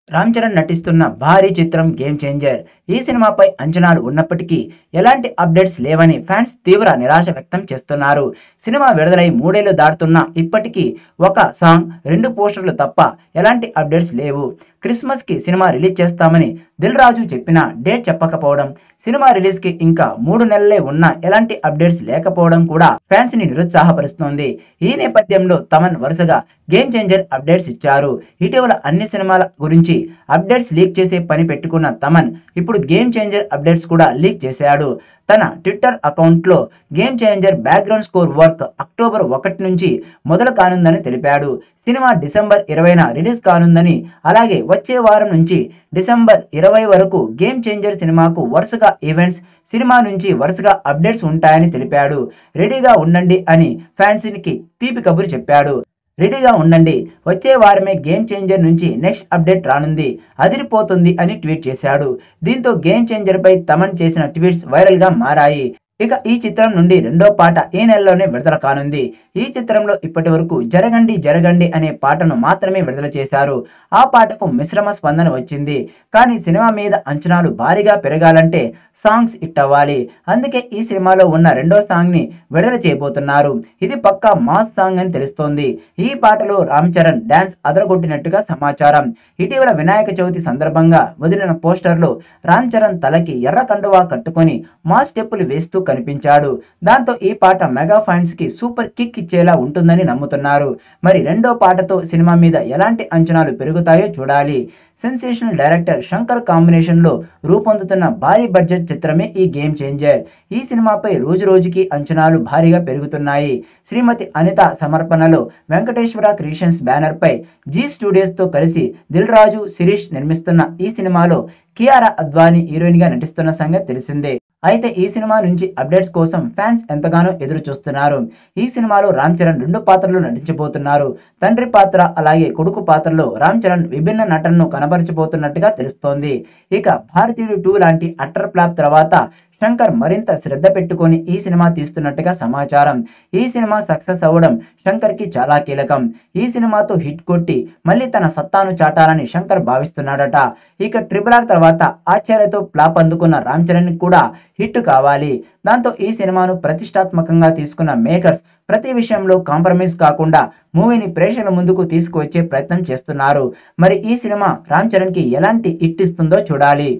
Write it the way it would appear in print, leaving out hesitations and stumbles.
రామ్ చరణ్ నటిస్తున్న భారీ చిత్రం గేమ్ చేంజర్. ఈ సినిమాపై అంచనాలు ఉన్నప్పటికీ ఎలాంటి అప్డేట్స్ లేవని ఫ్యాన్స్ తీవ్ర నిరాశ వ్యక్తం చేస్తున్నారు. సినిమా విడుదలై 3 ఏళ్లు దాటుతున్నా ఇప్పటికీ ఒక సాంగ్, 2 పోస్టర్లు తప్ప ఎలాంటి అప్డేట్స్ లేవు. క్రిస్మస్‌కి సినిమా రిలీజ్ చేస్తామని దిల్ రాజు చెప్పినా డేట్ చెప్పకపోవడం, సినిమా రిలీజ్‌కి ఇంకా 3 నెలలే ఉన్నా ఎలాంటి అప్డేట్స్ లేకపోవడం కూడా ఫ్యాన్స్‌ని నిరుత్సాహపరుస్తోంది. ఈ నేపథ్యంలో తమన్ వరుసగా గేమ్ చేంజర్ అప్డేట్స్ ఇచ్చారు. ఇటీవల అన్ని సినిమాల గురించి అప్డేట్స్ లీక్ చేసే పని పెట్టుకున్న తమన్ ఇప్పుడు గేమ్ చేంజర్ అప్డేట్స్ కూడా లీక్ చేశాడు. తన ట్విట్టర్ అకౌంట్లో game changer background score work October 1 నుంచి మొదలు కానుందని తెలిపాడు. సినిమా డిసెంబర్ 20న రిలీజ్ కానుందని, అలాగే వచ్చే వారం నుంచి డిసెంబర్ 20 వరకు గేమ్ చేంజర్ సినిమాకు వరుసగా ఈవెంట్స్, సినిమా నుంచి వరుసగా అప్డేట్స్ ఉంటాయని తెలిపాడు. రెడీగా ఉండండి అని ఫ్యాన్స్‌కి తీపి కబురు చెప్పాడు. రెడీగా ఉండండి, వచ్చే వారమే గేమ్ చేంజర్ నుంచి నెక్స్ట్ అప్డేట్ రానుంది, అదిరిపోతుంది అని ట్వీట్ చేశాడు. దీంతో గేమ్ చేంజర్ పై తమన్ చేసిన ట్వీట్స్ వైరల్ గా మారాయి. ఇక ఈ చిత్రం నుండి రెండో పాట ఈ నెలలోనే విడుదల కానుంది. ఈ చిత్రంలో ఇప్పటి వరకు జరగండి జరగండి అనే పాటను మాత్రమే విడుదల చేశారు. ఆ పాటకు మిశ్రమ స్పందన వచ్చింది. కానీ సినిమా మీద అంచనాలు భారీగా పెరగాలంటే సాంగ్స్ హిట్ అవ్వాలి. అందుకే ఈ సినిమాలో ఉన్న రెండో సాంగ్ ని విడుదల చేయబోతున్నారు. ఇది పక్కా మాస్ సాంగ్ అని తెలుస్తోంది. ఈ పాటలో రామ్ చరణ్ డాన్స్ అదరగొట్టినట్టుగా సమాచారం. ఇటీవల వినాయక చవితి సందర్భంగా వదిలిన పోస్టర్లో రామ్ చరణ్ తలకి ఎర్ర కండువా కట్టుకొని మాస్ స్టెప్పులు వేస్తూ కనిపించాడు. దాంతో ఈ పాట మెగా ఫ్యాన్స్ కి సూపర్ కిక్ ఇచ్చేలా ఉంటుందని నమ్ముతున్నారు. మరి రెండో పాటతో సినిమా మీద ఎలాంటి అంచనాలు పెరుగుతాయో చూడాలి. సెన్సేషనల్ డైరెక్టర్ శంకర్ కాంబినేషన్ లో రూపొందుతున్న భారీ బడ్జెట్ చిత్రమే ఈ గేమ్ చేంజర్. ఈ సినిమాపై రోజు రోజుకి అంచనాలు భారీగా పెరుగుతున్నాయి. శ్రీమతి అనిత సమర్పణలో వెంకటేశ్వర క్రియేషన్స్ బ్యానర్ పై జీ స్టూడియోస్ తో కలిసి దిల్ రాజు, శిరీష్ నిర్మిస్తున్న ఈ సినిమాలో కియారా అద్వానీ హీరోయిన్ గా నటిస్తున్న సంగతి తెలిసిందే. అయితే ఈ సినిమా నుంచి అప్డేట్స్ కోసం ఫ్యాన్స్ ఎంతగానో ఎదురు చూస్తున్నారు. ఈ సినిమాలో రామ్ చరణ్ 2 పాత్రలు నటించబోతున్నారు. తండ్రి పాత్ర, అలాగే కొడుకు పాత్రలో రామ్ చరణ్ విభిన్న నటనను కనబరచబోతున్నట్టుగా తెలుస్తోంది. ఇక భారతీయుడు 2 లాంటి అట్టర్ ఫ్లాప్ తర్వాత శంకర్ మరింత శ్రద్ధ పెట్టుకొని ఈ సినిమా తీస్తున్నట్టుగా సమాచారం. ఈ సినిమా సక్సెస్ అవ్వడం శంకర్ కి చాలా కీలకం. ఈ సినిమాతో హిట్ కొట్టి మళ్ళీ తన సత్తాను చాటాలని శంకర్ భావిస్తున్నాడట. ఇక ట్రిపుల్ ఆర్ తర్వాత ఆచార్యతో ఫ్లాప్ అందుకున్న రామ్ చరణ్ కూడా హిట్ కావాలి. దాంతో ఈ సినిమాను ప్రతిష్టాత్మకంగా తీసుకున్న మేకర్స్ ప్రతి విషయంలో కాంప్రమైజ్ కాకుండా మూవీని ప్రేక్షకుల ముందుకు తీసుకువచ్చే ప్రయత్నం చేస్తున్నారు. మరి ఈ సినిమా రామ్ చరణ్ కి ఎలాంటి హిట్ ఇస్తుందో చూడాలి.